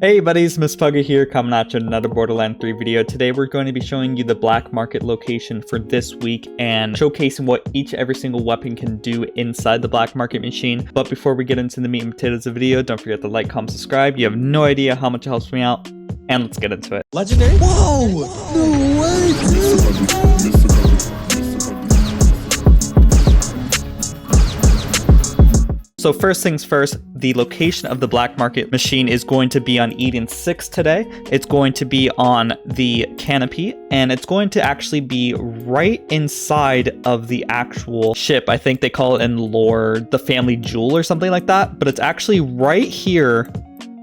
Hey buddies, Miss Pugga here, coming at you with another Borderlands 3 video. Today we're going to be showing you the black market location for this week and showcasing what every single weapon can do inside the black market machine. But before we get into the meat and potatoes of the video, don't forget to like, comment, subscribe. You have no idea how much it helps me out. And let's get into it. Legendary? Whoa! No way, dude! So first things first, the location of the black market machine is going to be on Eden 6 today. It's going to be on the canopy, and it's going to actually be right inside of the actual ship. I think they call it in lore the family jewel or something like that, but it's actually right here.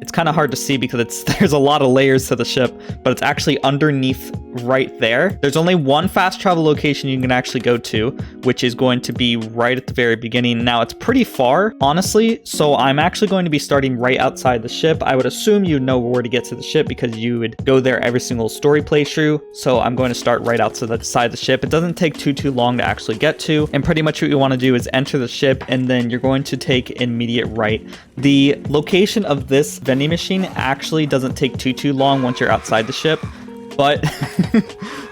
It's kind of hard to see because there's a lot of layers to the ship, but it's actually underneath right there. There's only one fast travel location you can actually go to, which is going to be right at the very beginning. Now it's pretty far, honestly, so I'm actually going to be starting right outside the ship. I would assume you know where to get to the ship because you would go there every single story playthrough. So I'm going to start right outside the ship. It doesn't take too long to actually get to, and pretty much what you want to do is enter the ship, and then you're going to take immediate right. The location of this vending machine actually doesn't take too long once you're outside the ship, but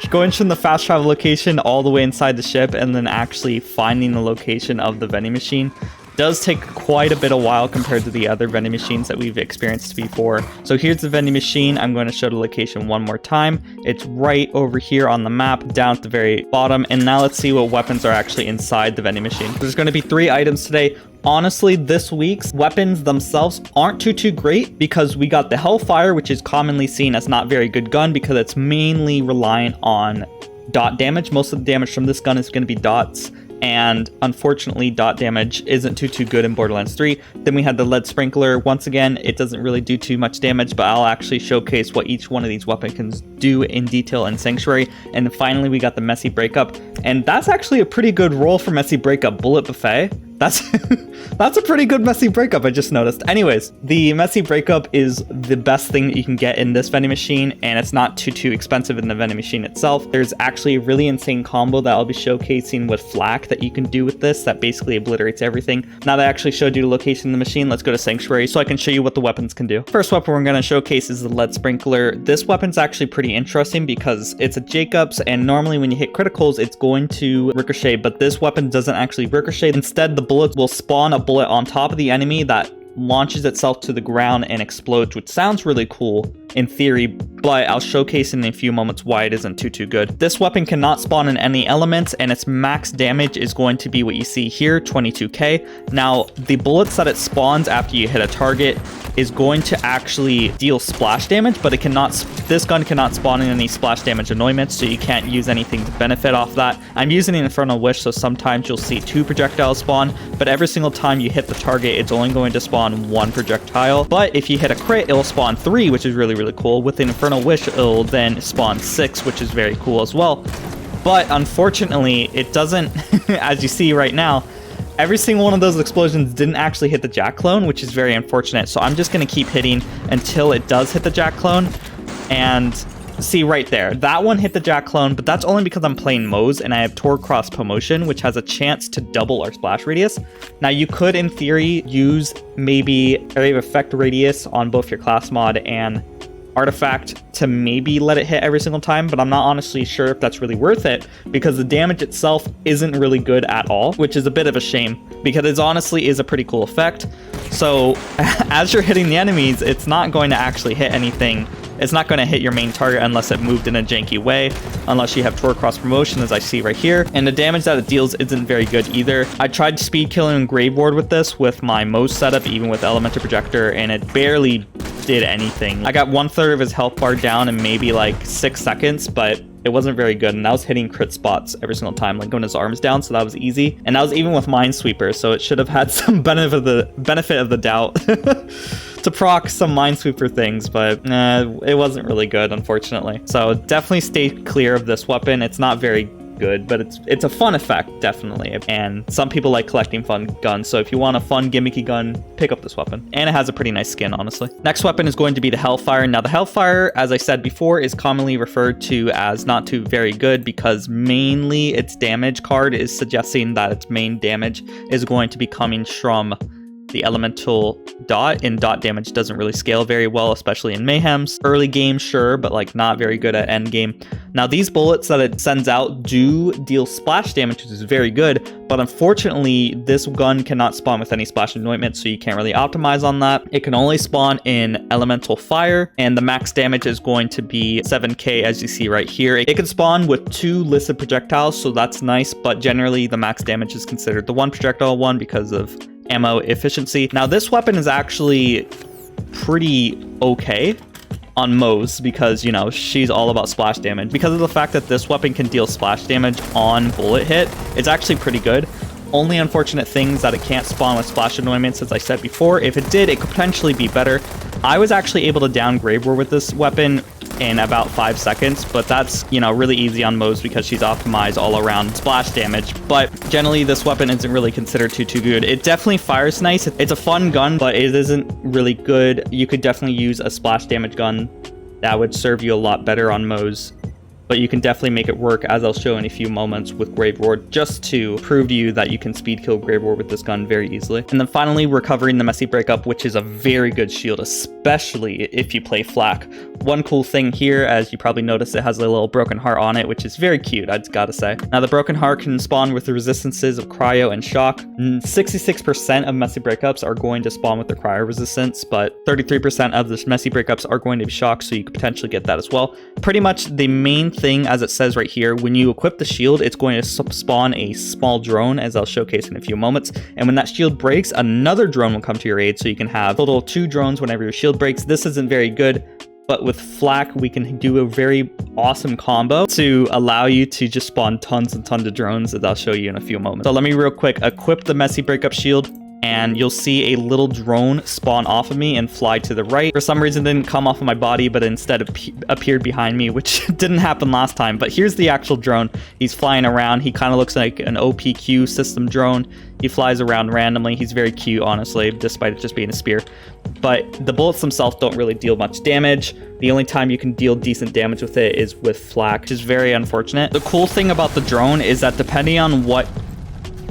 going from the fast travel location all the way inside the ship and then actually finding the location of the vending machine does take quite a bit of while compared to the other vending machines that we've experienced before. So here's the vending machine. I'm going to show the location one more time. It's right over here on the map, down at the very bottom. And now let's see what weapons are actually inside the vending machine. There's going to be 3 items today. Honestly, this week's weapons themselves aren't too great because we got the Hellfire, which is commonly seen as not very good gun because it's mainly reliant on dot damage. Most of the damage from this gun is going to be dots. And unfortunately, dot damage isn't too good in Borderlands 3. Then we had the lead sprinkler. Once again, it doesn't really do too much damage, but I'll actually showcase what each one of these weapons can do in detail in Sanctuary. And then finally, we got the messy breakup. And that's actually a pretty good roll for messy breakup. Bullet buffet. That's a pretty good messy breakup, I just noticed. Anyways, the messy breakup is the best thing that you can get in this vending machine, and it's not too expensive in the vending machine itself. There's actually a really insane combo that I'll be showcasing with Flak that you can do with this that basically obliterates everything. Now that I actually showed you the location of the machine, let's go to Sanctuary so I can show you what the weapons can do. First weapon we're going to showcase is the lead sprinkler. This weapon's actually pretty interesting because it's a Jacobs, and normally when you hit criticals, it's going to ricochet, but this weapon doesn't actually ricochet. Instead, the bullet will spawn a bullet on top of the enemy that launches itself to the ground and explodes, which sounds really cool in theory, but I'll showcase in a few moments why it isn't too good. This weapon cannot spawn in any elements, and its max damage is going to be what you see here, 22k. Now, the bullets that it spawns after you hit a target is going to actually deal splash damage, but this gun cannot spawn in any splash damage anointments, so you can't use anything to benefit off that. I'm using an Infernal Wish, so sometimes you'll see 2 projectiles spawn, but every single time you hit the target, it's only going to spawn 1 projectile. But if you hit a crit, it'll spawn 3, which is really cool. With the Infernal Wish, it'll then spawn 6, which is very cool as well. But unfortunately, it doesn't, as you see right now, every single one of those explosions didn't actually hit the Jack clone, which is very unfortunate. So I'm just going to keep hitting until it does hit the Jack clone. And see right there, that one hit the Jack clone, but that's only because I'm playing Moze and I have Tor Cross Promotion, which has a chance to double our splash radius. Now you could, in theory, use maybe area of effect radius on both your class mod and artifact to maybe let it hit every single time, but I'm not honestly sure if that's really worth it because the damage itself isn't really good at all, which is a bit of a shame because it honestly is a pretty cool effect. So as you're hitting the enemies, it's not going to actually hit anything. It's not going to hit your main target unless it moved in a janky way, unless you have Tor Cross Promotion, as I see right here. And the damage that it deals isn't very good either. I tried speed killing Grave Ward with this with my Moze setup, even with Elemental Projector, and it barely did anything. I got 1/3 of his health bar down in maybe like 6 seconds, but it wasn't very good, and I was hitting crit spots every single time, like going his arms down, so that was easy. And that was even with Minesweeper, so it should have had some benefit of the doubt to proc some Minesweeper things, but it wasn't really good, unfortunately. So definitely stay clear of this weapon. It's not very good, but it's a fun effect, definitely. And some people like collecting fun guns, so if you want a fun gimmicky gun, pick up this weapon. And it has a pretty nice skin, honestly. Next weapon is going to be the Hellfire. Now the Hellfire, as I said before, is commonly referred to as not too very good because mainly its damage card is suggesting that its main damage is going to be coming from the elemental dot, and dot damage doesn't really scale very well, especially in Mayhems. Early game, sure, but like not very good at end game. Now these bullets that it sends out do deal splash damage, which is very good, but unfortunately this gun cannot spawn with any splash anointment, so you can't really optimize on that. It can only spawn in elemental fire, and the max damage is going to be 7k, as you see right here. It can spawn with 2 listed projectiles, so that's nice, but generally the max damage is considered the 1 projectile one because of ammo efficiency. Now this weapon is actually pretty okay on Moze because, you know, she's all about splash damage. Because of the fact that this weapon can deal splash damage on bullet hit, it's actually pretty good. Only unfortunate things that it can't spawn with splash anointments, as I said before. If it did, it could potentially be better. I was actually able to down Grave Roar with this weapon in about 5 seconds, but that's, you know, really easy on Moze because she's optimized all around splash damage. But generally this weapon isn't really considered too good. It definitely fires nice. It's a fun gun, but it isn't really good. You could definitely use a splash damage gun that would serve you a lot better on Moze, but you can definitely make it work, as I'll show in a few moments, with Grave Roar, just to prove to you that you can speed kill Grave Roar with this gun very easily. And then finally, we're covering the Messy Breakup, which is a very good shield, especially if you play Flak. One cool thing here, as you probably noticed, it has a little broken heart on it, which is very cute, I'd gotta say. Now, the broken heart can spawn with the resistances of Cryo and Shock. 66% of Messy Breakups are going to spawn with the Cryo resistance, but 33% of the Messy Breakups are going to be Shock, so you could potentially get that as well. Pretty much the main thing, as it says right here, when you equip the shield, it's going to spawn a small drone, as I'll showcase in a few moments. And when that shield breaks, another drone will come to your aid, so you can have a total of 2 drones whenever your shield breaks. This isn't very good, but with Flak, we can do a very awesome combo to allow you to just spawn tons and tons of drones, as I'll show you in a few moments. So let me real quick equip the Messy Breakup shield, and you'll see a little drone spawn off of me and fly to the right. For some reason, it didn't come off of my body, but instead appeared behind me, which didn't happen last time. But here's the actual drone. He's flying around. He kind of looks like an OPQ system drone. He flies around randomly. He's very cute, honestly, despite it just being a spear. But the bullets themselves don't really deal much damage. The only time you can deal decent damage with it is with Flak, which is very unfortunate. The cool thing about the drone is that depending on what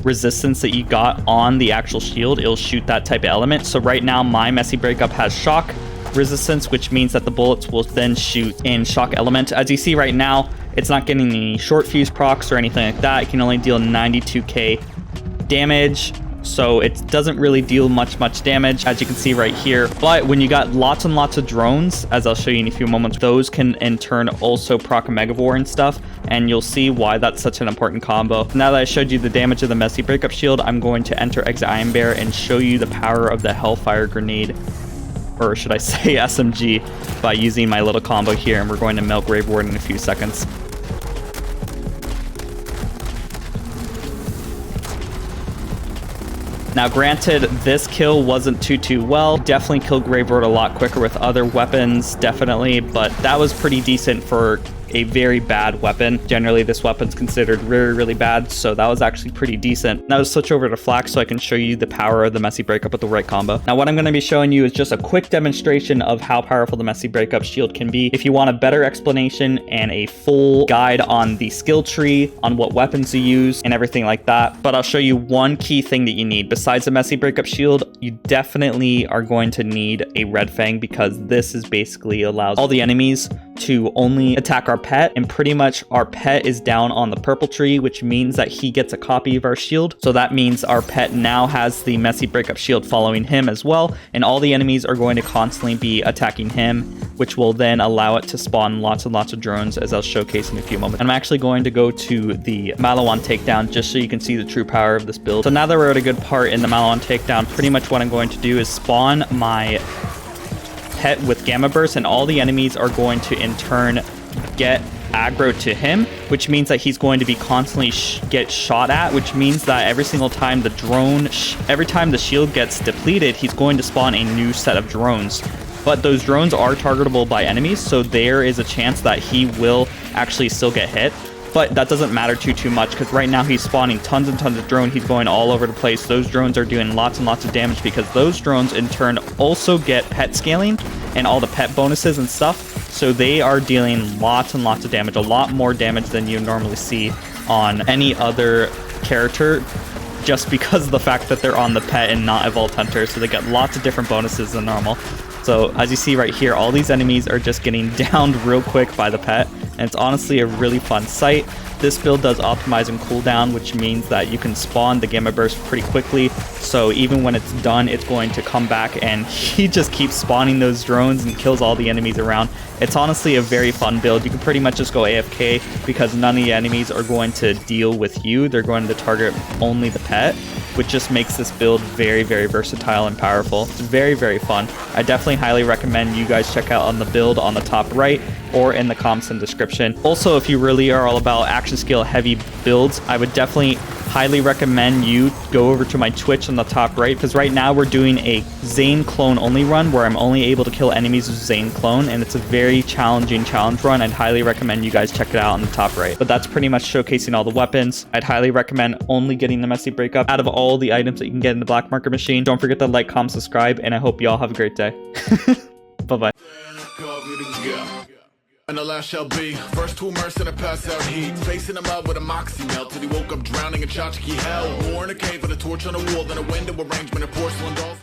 resistance that you got on the actual shield, it'll shoot that type of element. So right now my Messy Breakup has shock resistance, which means that the bullets will then shoot in shock element. As you see right now, it's not getting any short fuse procs or anything like that. It can only deal 92k damage, so it doesn't really deal much damage, as you can see right here. But when you got lots and lots of drones, as I'll show you in a few moments, those can in turn also proc a Megavore and stuff, and you'll see why that's such an important combo. Now that I showed you the damage of the Messy Breakup shield, I'm going to enter Exit Iron Bear and show you the power of the Hellfire grenade, or should I say SMG, by using my little combo here, and we're going to melt Grave Ward in a few seconds. Now granted, this kill wasn't too well. Definitely killed Grave Roar a lot quicker with other weapons, definitely, but that was pretty decent for a very bad weapon. Generally, this weapon's considered really bad, so that was actually pretty decent. Now to switch over to Flak so I can show you the power of the Messy Breakup with the right combo. Now what I'm going to be showing you is just a quick demonstration of how powerful the Messy Breakup shield can be. If you want a better explanation and a full guide on the skill tree, on what weapons to use and everything like that, but I'll show you one key thing that you need. Besides the Messy Breakup shield, you definitely are going to need a Red Fang, because this is basically allows all the enemies to only attack our pet, and pretty much our pet is down on the purple tree, which means that he gets a copy of our shield. So that means our pet now has the Messy Breakup shield following him as well, and all the enemies are going to constantly be attacking him, which will then allow it to spawn lots and lots of drones, as I'll showcase in a few moments. And I'm actually going to go to the Malawan takedown just so you can see the true power of this build. So now that we're at a good part in the Malawan takedown, pretty much what I'm going to do is spawn my pet with Gamma Burst, and all the enemies are going to in turn get aggro to him, which means that he's going to be constantly get shot at, which means that every single time the drone, every time the shield gets depleted, he's going to spawn a new set of drones. But those drones are targetable by enemies, so there is a chance that he will actually still get hit. But that doesn't matter too much, because right now he's spawning tons and tons of drones. He's going all over the place. Those drones are doing lots and lots of damage, because those drones in turn also get pet scaling and all the pet bonuses and stuff. So they are dealing lots and lots of damage, a lot more damage than you normally see on any other character just because of the fact that they're on the pet and not evolved hunter, so they get lots of different bonuses than normal. So as you see right here, all these enemies are just getting downed real quick by the pet, and it's honestly a really fun sight. This build does optimize and cooldown, which means that you can spawn the Gamma Burst pretty quickly, so even when it's done, it's going to come back and he just keeps spawning those drones and kills all the enemies around. It's honestly a very fun build. You can pretty much just go AFK because none of the enemies are going to deal with you. They're going to target only the pet, which just makes this build very, very versatile and powerful. It's very, very fun. I definitely highly recommend you guys check out on the build on the top right or in the comments and description. Also, if you really are all about action skill heavy builds, I would definitely highly recommend you go over to my Twitch on the top right, because right now we're doing a Zane clone only run where I'm only able to kill enemies with Zane clone, and it's a very challenging challenge run. I'd highly recommend you guys check it out on the top right. But that's pretty much showcasing all the weapons. I'd highly recommend only getting the messy breakup out of all the items that you can get in the black market machine. Don't forget to like, comment, subscribe, and I hope you all have a great day. Bye-bye. And the last shall be first to immerse in a pass out heat, facing him out with a moxie melt till he woke up drowning in tchotchke hell. More in a cave with a torch on a wall than a window arrangement of porcelain dolls.